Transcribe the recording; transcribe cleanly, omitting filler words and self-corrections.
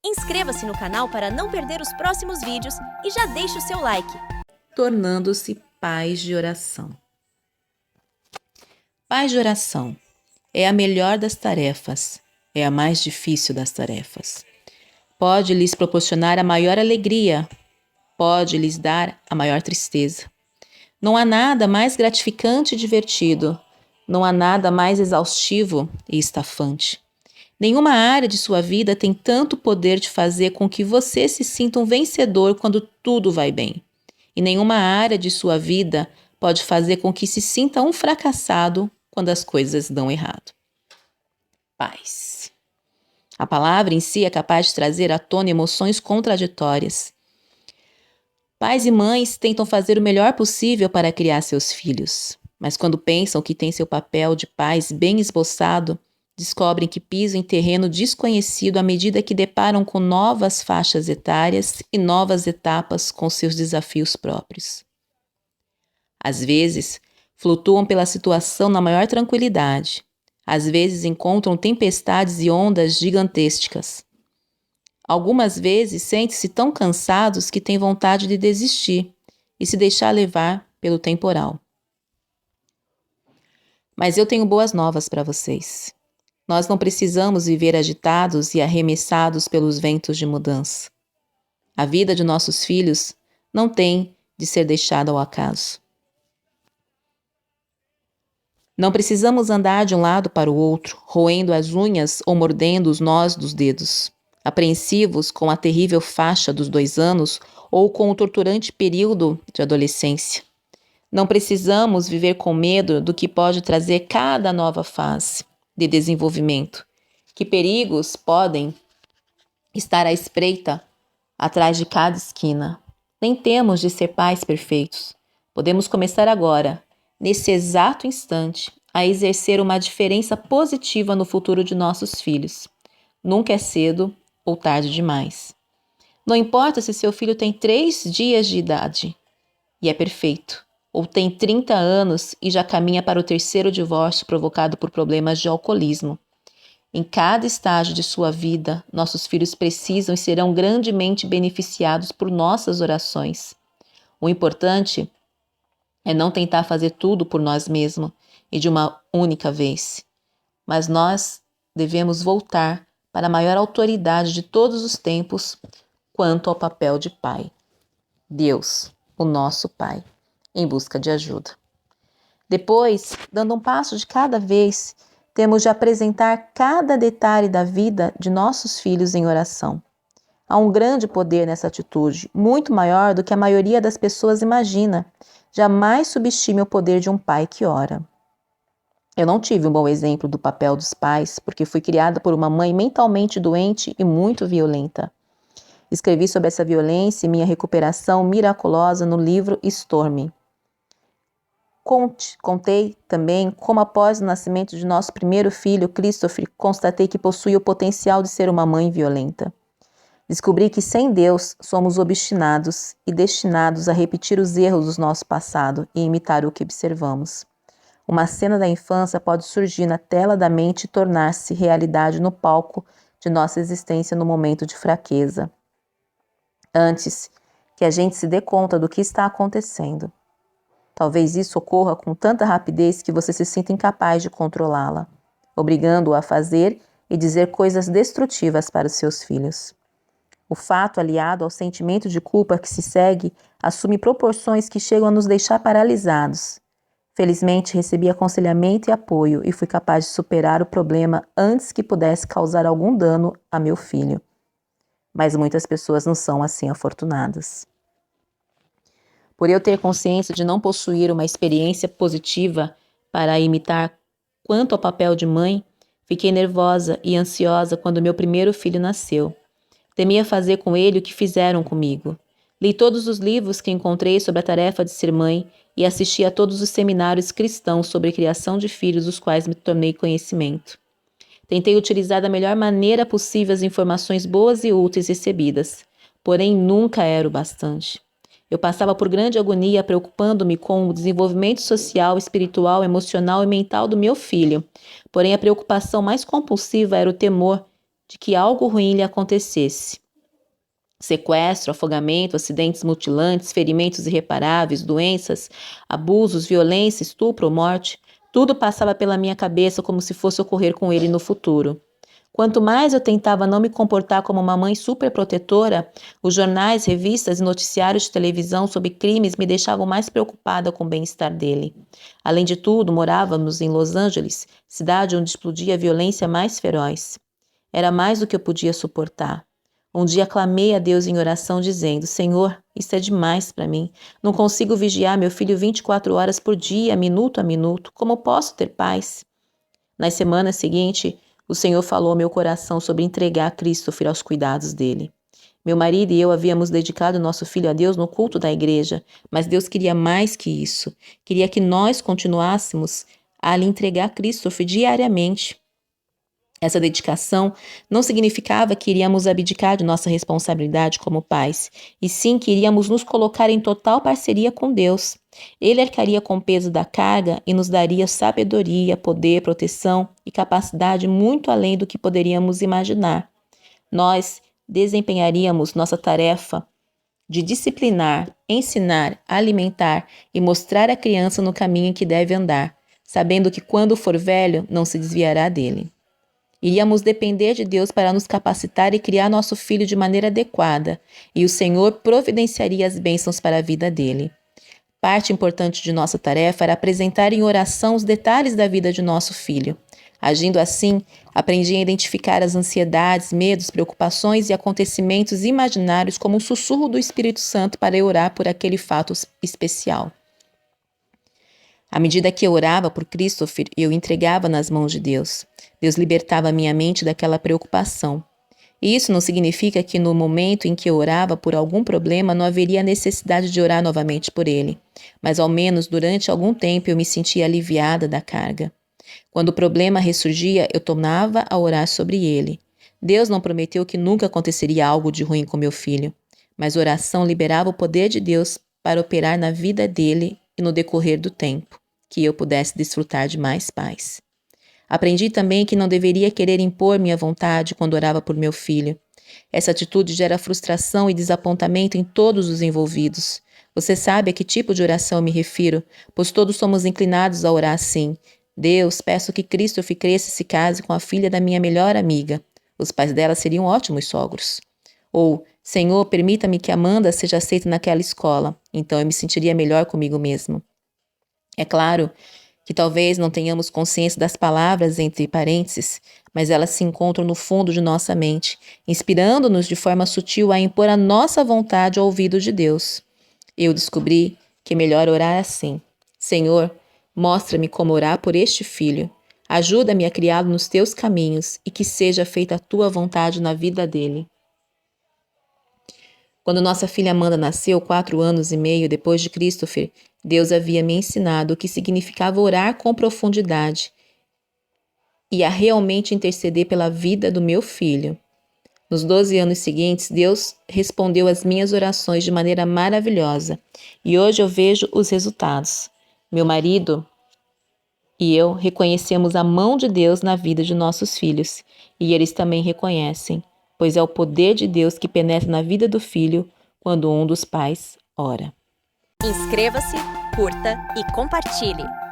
Inscreva-se no canal para não perder os próximos vídeos e já deixe o seu like. Tornando-se pais de oração. Pais de oração é a melhor das tarefas, é a mais difícil das tarefas. Pode lhes proporcionar a maior alegria, pode lhes dar a maior tristeza. Não há nada mais gratificante e divertido, não há nada mais exaustivo e estafante. Nenhuma área de sua vida tem tanto poder de fazer com que você se sinta um vencedor quando tudo vai bem. E nenhuma área de sua vida pode fazer com que se sinta um fracassado quando as coisas dão errado. Paz. A palavra em si é capaz de trazer à tona emoções contraditórias. Pais e mães tentam fazer o melhor possível para criar seus filhos, mas quando pensam que têm seu papel de pais bem esboçado, descobrem que pisam em terreno desconhecido à medida que deparam com novas faixas etárias e novas etapas com seus desafios próprios. Às vezes, flutuam pela situação na maior tranquilidade. Às vezes, encontram tempestades e ondas gigantescas. Algumas vezes, sentem-se tão cansados que têm vontade de desistir e se deixar levar pelo temporal. Mas eu tenho boas novas para vocês. Nós não precisamos viver agitados e arremessados pelos ventos de mudança. A vida de nossos filhos não tem de ser deixada ao acaso. Não precisamos andar de um lado para o outro, roendo as unhas ou mordendo os nós dos dedos, apreensivos com a terrível faixa dos 2 anos ou com o torturante período de adolescência. Não precisamos viver com medo do que pode trazer cada nova fase de desenvolvimento, que perigos podem estar à espreita atrás de cada esquina. Nem temos de ser pais perfeitos. Podemos começar agora, nesse exato instante, a exercer uma diferença positiva no futuro de nossos filhos. Nunca é cedo ou tarde demais. Não importa se seu filho tem 3 dias de idade e é perfeito, ou tem 30 anos e já caminha para o 3º divórcio provocado por problemas de alcoolismo. Em cada estágio de sua vida, nossos filhos precisam e serão grandemente beneficiados por nossas orações. O importante é não tentar fazer tudo por nós mesmos e de uma única vez. Mas nós devemos voltar para a maior autoridade de todos os tempos quanto ao papel de pai. Deus, o nosso Pai, em busca de ajuda. Depois, dando um passo de cada vez, temos de apresentar cada detalhe da vida de nossos filhos em oração. Há um grande poder nessa atitude, muito maior do que a maioria das pessoas imagina. Jamais subestime o poder de um pai que ora. Eu não tive um bom exemplo do papel dos pais, porque fui criada por uma mãe mentalmente doente e muito violenta. Escrevi sobre essa violência e minha recuperação miraculosa no livro Stormy. Contei também como após o nascimento de nosso primeiro filho, Christopher, constatei que possuía o potencial de ser uma mãe violenta. Descobri que sem Deus somos obstinados e destinados a repetir os erros do nosso passado e imitar o que observamos. Uma cena da infância pode surgir na tela da mente e tornar-se realidade no palco de nossa existência no momento de fraqueza. Antes que a gente se dê conta do que está acontecendo. Talvez isso ocorra com tanta rapidez que você se sinta incapaz de controlá-la, obrigando-o a fazer e dizer coisas destrutivas para os seus filhos. O fato, aliado ao sentimento de culpa que se segue, assume proporções que chegam a nos deixar paralisados. Felizmente, recebi aconselhamento e apoio e fui capaz de superar o problema antes que pudesse causar algum dano a meu filho. Mas muitas pessoas não são assim afortunadas. Por eu ter consciência de não possuir uma experiência positiva para imitar quanto ao papel de mãe, fiquei nervosa e ansiosa quando meu primeiro filho nasceu. Temia fazer com ele o que fizeram comigo. Li todos os livros que encontrei sobre a tarefa de ser mãe e assisti a todos os seminários cristãos sobre criação de filhos, dos quais me tornei conhecimento. Tentei utilizar da melhor maneira possível as informações boas e úteis recebidas, porém nunca era o bastante. Eu passava por grande agonia preocupando-me com o desenvolvimento social, espiritual, emocional e mental do meu filho. Porém, a preocupação mais compulsiva era o temor de que algo ruim lhe acontecesse. Sequestro, afogamento, acidentes mutilantes, ferimentos irreparáveis, doenças, abusos, violência, estupro ou morte, tudo passava pela minha cabeça como se fosse ocorrer com ele no futuro. Quanto mais eu tentava não me comportar como uma mãe superprotetora, os jornais, revistas e noticiários de televisão sobre crimes me deixavam mais preocupada com o bem-estar dele. Além de tudo, morávamos em Los Angeles, cidade onde explodia a violência mais feroz. Era mais do que eu podia suportar. Um dia clamei a Deus em oração dizendo: Senhor, isso é demais para mim. Não consigo vigiar meu filho 24 horas por dia, minuto a minuto. Como posso ter paz? Nas semanas seguintes, o Senhor falou ao meu coração sobre entregar Christopher aos cuidados dele. Meu marido e eu havíamos dedicado nosso filho a Deus no culto da igreja, mas Deus queria mais que isso. Queria que nós continuássemos a lhe entregar Christopher diariamente. Essa dedicação não significava que iríamos abdicar de nossa responsabilidade como pais, e sim que iríamos nos colocar em total parceria com Deus. Ele arcaria com o peso da carga e nos daria sabedoria, poder, proteção e capacidade muito além do que poderíamos imaginar. Nós desempenharíamos nossa tarefa de disciplinar, ensinar, alimentar e mostrar a criança no caminho em que deve andar, sabendo que quando for velho não se desviará dele. Iríamos depender de Deus para nos capacitar e criar nosso filho de maneira adequada, e o Senhor providenciaria as bênçãos para a vida dele. Parte importante de nossa tarefa era apresentar em oração os detalhes da vida de nosso filho. Agindo assim, aprendi a identificar as ansiedades, medos, preocupações e acontecimentos imaginários como um sussurro do Espírito Santo para eu orar por aquele fato especial. À medida que eu orava por Christopher, eu entregava nas mãos de Deus. Deus libertava minha mente daquela preocupação. E isso não significa que no momento em que eu orava por algum problema não haveria necessidade de orar novamente por ele. Mas ao menos durante algum tempo eu me sentia aliviada da carga. Quando o problema ressurgia, eu tornava a orar sobre ele. Deus não prometeu que nunca aconteceria algo de ruim com meu filho, mas a oração liberava o poder de Deus para operar na vida dele e no decorrer do tempo, que eu pudesse desfrutar de mais paz. Aprendi também que não deveria querer impor minha vontade quando orava por meu filho. Essa atitude gera frustração e desapontamento em todos os envolvidos. Você sabe a que tipo de oração eu me refiro, pois todos somos inclinados a orar assim. Deus, peço que Christopher cresça e se case com a filha da minha melhor amiga. Os pais dela seriam ótimos sogros. Ou, Senhor, permita-me que Amanda seja aceita naquela escola, então eu me sentiria melhor comigo mesmo. É claro que talvez não tenhamos consciência das palavras entre parênteses, mas elas se encontram no fundo de nossa mente, inspirando-nos de forma sutil a impor a nossa vontade ao ouvido de Deus. Eu descobri que é melhor orar assim: Senhor, mostra-me como orar por este filho. Ajuda-me a criá-lo nos teus caminhos e que seja feita a tua vontade na vida dele. Quando nossa filha Amanda nasceu, 4 anos e meio depois de Christopher, Deus havia me ensinado o que significava orar com profundidade e a realmente interceder pela vida do meu filho. Nos 12 anos seguintes, Deus respondeu às minhas orações de maneira maravilhosa e hoje eu vejo os resultados. Meu marido e eu reconhecemos a mão de Deus na vida de nossos filhos e eles também reconhecem, pois é o poder de Deus que penetra na vida do filho quando um dos pais ora. Inscreva-se, curta e compartilhe.